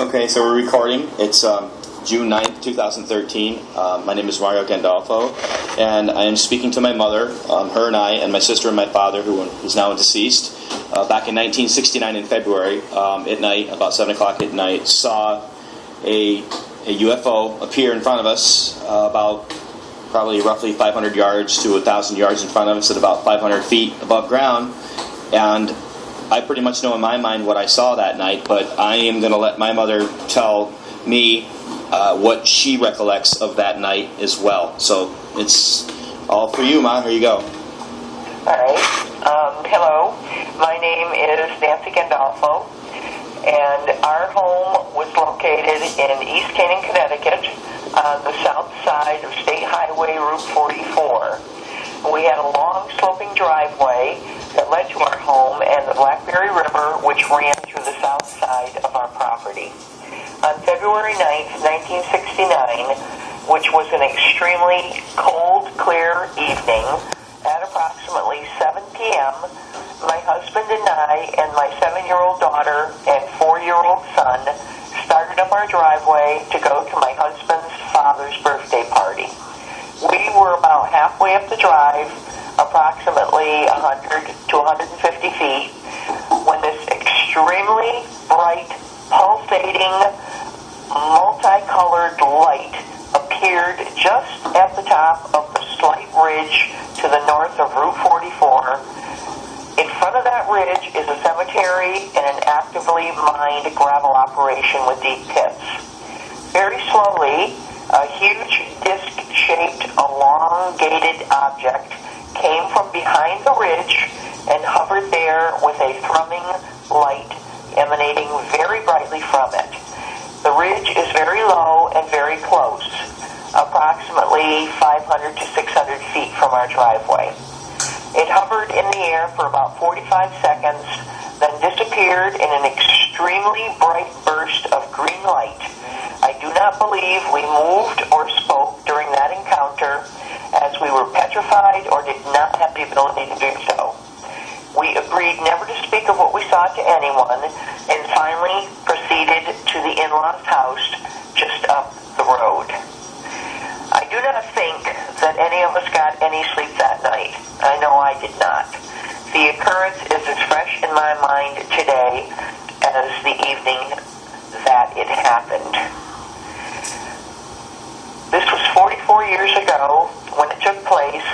Okay, so we're recording. It's June 9th, 2013. My name is Mario Gandolfo, and I am speaking to my mother. Her and I, and my sister and my father, who is now deceased, back in 1969 in February, at night, about 7 o'clock at night, saw a UFO appear in front of us about probably roughly 500 yards to 1,000 yards in front of us at about 500 feet above ground. And I pretty much know in my mind what I saw that night, but I am going to let my mother tell me what she recollects of that night as well. So it's all for you, Ma. Here you go. All right. Hello. My name is Nancy Gandolfo, and our home was located in East Canaan, Connecticut, on the south side of State Highway Route 44. We had a long sloping driveway that led to our home and the Blackberry River, which ran through the south side of our property. On February 9th, 1969, which was an extremely cold, clear evening, at approximately 7 p.m., my husband and I and my 7-year-old daughter and 4-year-old son started up our driveway to go to my husband's father's birthday party. We were about halfway up the drive, approximately 100 to 150 feet, when this extremely bright, pulsating, multicolored light appeared just at the top of the slight ridge to the north of Route 44. In front of that ridge is a cemetery and an actively mined gravel operation with deep pits. Very slowly, a huge disc-shaped, elongated object came from behind the ridge and hovered there with a thrumming light emanating very brightly from it. The ridge is very low and very close, approximately 500 to 600 feet from our driveway. It hovered in the air for about 45 seconds, then disappeared in an extremely bright burst of green light. I do not believe we moved or spoke during that encounter, as we were petrified or did not have the ability to do so. We agreed never to speak of what we saw to anyone, and finally proceeded to the in-laws' house just up the road. I do not think that any of us got any sleep that night. I know I did not. The occurrence is as fresh in my mind today as the evening that it happened. This was 44 years ago when it took place,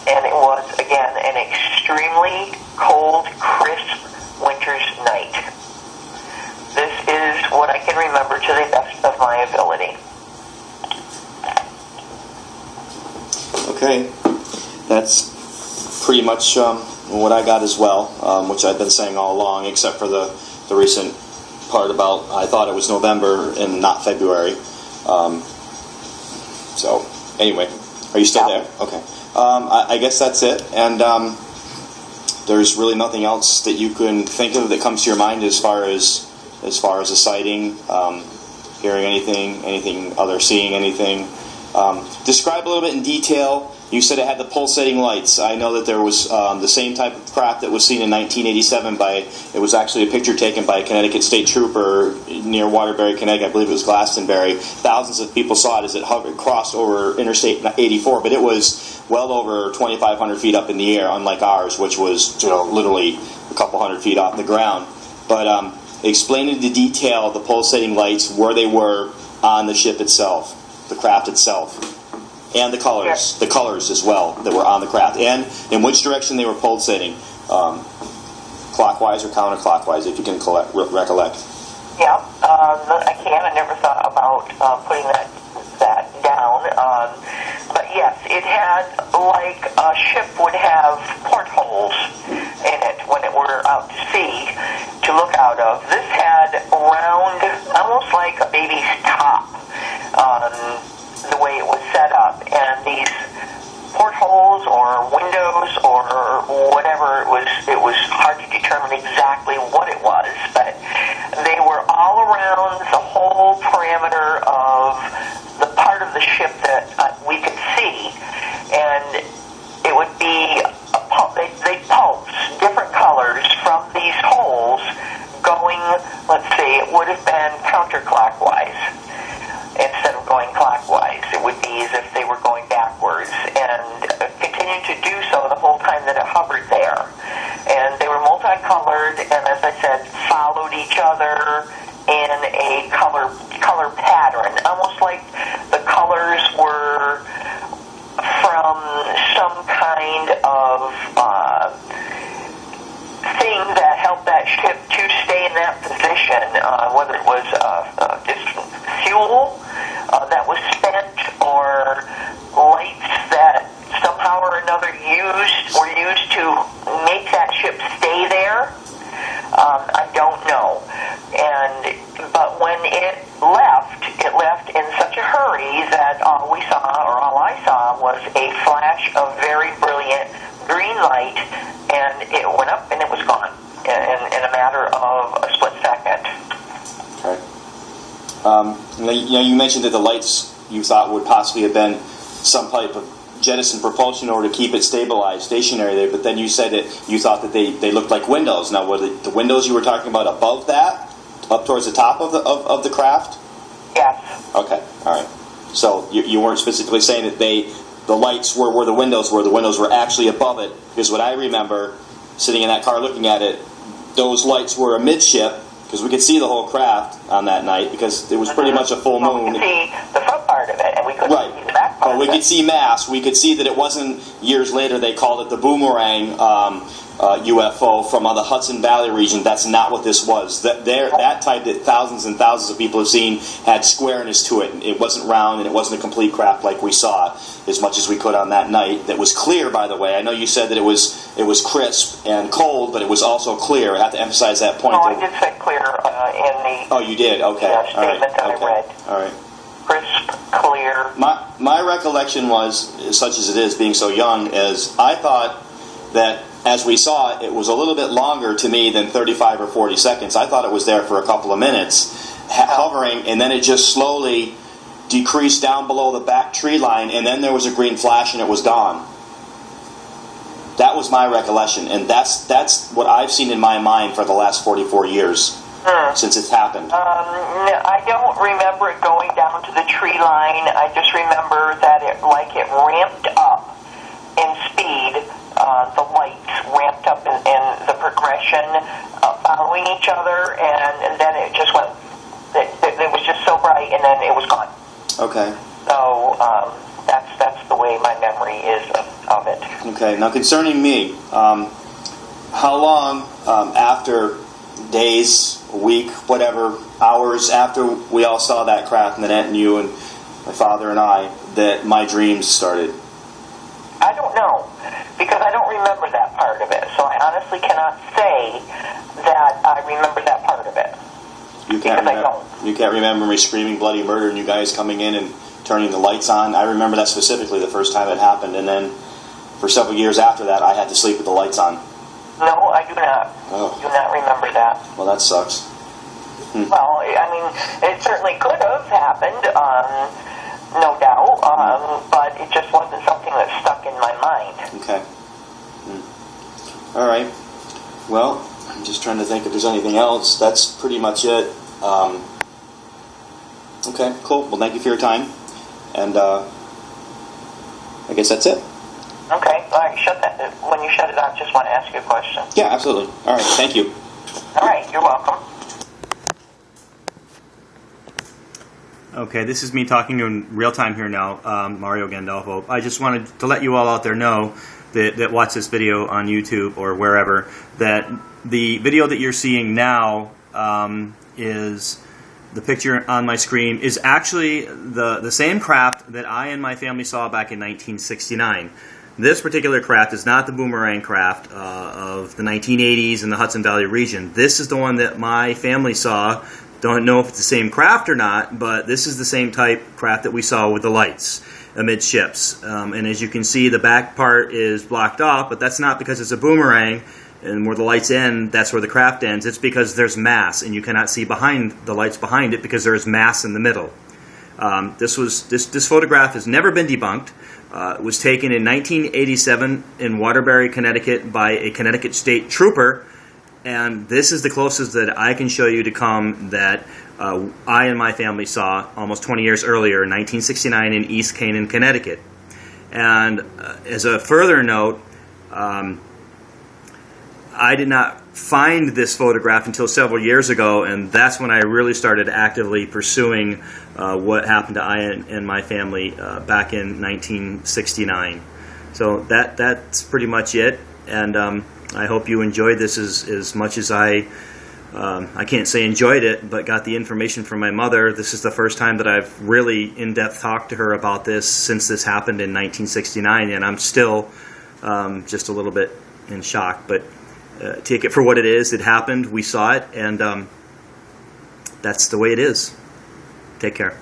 and it was, again, an extremely cold, crisp winter's night. This is what I can remember to the best of my ability. Okay, that's pretty much what I got as well, which I've been saying all along, except for the recent part about I thought it was November and not February. So, anyway, are you still there? Okay. I guess that's it, and there's really nothing else that you can think of that comes to your mind as far as a sighting, hearing anything other, seeing anything. Describe a little bit in detail. You said it had the pulsating lights. I know that there was the same type of craft that was seen in 1987 it was actually a picture taken by a Connecticut state trooper near Waterbury, Connecticut. I believe it was Glastonbury. Thousands of people saw it as it crossed over Interstate 84, but it was well over 2,500 feet up in the air, unlike ours, which was literally a couple hundred feet off the ground. But explain in detail the pulsating lights, where they were on the ship itself, the craft itself. And the colors as well that were on the craft, and in which direction they were pulsating, clockwise or counterclockwise, if you can recollect. Yeah, I can. I never thought about putting that down. But yes, it had, like a ship would have portholes in it when it were out to sea to look out of. This had round, almost like a baby's top, the way it was set up, and these portholes or windows or whatever it was hard to determine exactly what it was, but they were all around the whole parameter of the part of the ship that we could see, and it would be they pulse different colors from these holes going, let's see, it would have been counterclockwise instead of going clockwise. It would be as if they were going backwards, and continued to do so the whole time that it hovered there. And they were multicolored, and as I said, followed each other in a color pattern, almost like the colors were from some kind of thing that helped that ship to stay in that position, whether it was just fuel that was spent or lights that somehow or another were used to make that ship stay there. I don't know. But when it left in such a hurry that all I saw was a flash of very brilliant green light, and it went up and it was gone in a matter of a split second. Okay. You mentioned that the lights you thought would possibly have been some type of jettison propulsion in order to keep it stabilized, stationary there, but then you said that you thought that they looked like windows. Now, were the windows you were talking about above that, up towards the top of the craft? Yes. Okay, all right. So you weren't specifically saying that the lights were where the windows were actually above it, because what I remember sitting in that car looking at it, those lights were amidship, because we could see the whole craft on that night, because it was pretty much a full moon. We could see the front part of it, and we couldn't see the back part of it. We could see mass. We could see that it wasn't, years later they called it the boomerang UFO from the Hudson Valley region. That's not what this was. That type that thousands and thousands of people have seen had squareness to it. It wasn't round, and it wasn't a complete craft like we saw as much as we could on that night. That was clear, by the way. I know you said that it was crisp and cold, but it was also clear. I have to emphasize that point. I did say clear in the... Oh, you did? Okay. Statement that I read. All right. Crisp, clear. My recollection was, such as it is, being so young, is I thought that as we saw it was a little bit longer to me than 35 or 40 seconds. I thought it was there for a couple of minutes, hovering, and then it just slowly decreased down below the back tree line, and then there was a green flash and it was gone. That was my recollection, and that's what I've seen in my mind for the last 44 years since it's happened. I don't remember it going down to the tree line. I just remember that it ramped up in speed. The lights ramped up in the progression, following each other, and then it just went. It was just so bright, and then it was gone. Okay. So that's the way my memory is of it. Okay. Now, concerning me, how long after days, a week, whatever, hours after we all saw that craft, and Annette and you and my father and I, that my dreams started? I don't know, because I don't remember that part of it. So I honestly cannot say that I remember that part of it. You can't remember me screaming bloody murder and you guys coming in and turning the lights on? I remember that specifically the first time it happened, and then for several years after that, I had to sleep with the lights on. No, I do not. Oh. Do not remember that. Well, that sucks. Well, I mean, it certainly could have happened, no doubt, but it just wasn't something that stuck in my mind. Okay. All right. Well, I'm just trying to think if there's anything else. That's pretty much it. Okay, cool. Well, thank you for your time. And I guess that's it. Okay. All right. When you shut it off, just want to ask you a question. Yeah, absolutely. All right. Thank you. All right. You're welcome. Okay, this is me talking in real time here now, Mario Gandolfo. I just wanted to let you all out there know that watch this video on YouTube or wherever, that the video that you're seeing now is the picture on my screen is actually the same craft that I and my family saw back in 1969. This particular craft is not the boomerang craft of the 1980s in the Hudson Valley region. This is the one that my family saw. Don't know if it's the same craft or not, but this is the same type craft that we saw with the lights amidships. And as you can see, the back part is blocked off, but that's not because it's a boomerang, and where the lights end, that's where the craft ends. It's because there's mass, and you cannot see behind the lights behind it because there is mass in the middle. This photograph has never been debunked. It was taken in 1987 in Waterbury, Connecticut by a Connecticut state trooper And this is the closest that I can show you to come that I and my family saw almost 20 years earlier in 1969 in East Canaan, Connecticut. And as a further note, I did not find this photograph until several years ago, and that's when I really started actively pursuing what happened to I and my family back in 1969. So that's pretty much it, and I hope you enjoyed this as much as I can't say enjoyed it, but got the information from my mother. This is the first time that I've really in-depth talked to her about this since this happened in 1969, and I'm still just a little bit in shock, but take it for what it is. It happened, we saw it, and that's the way it is. Take care.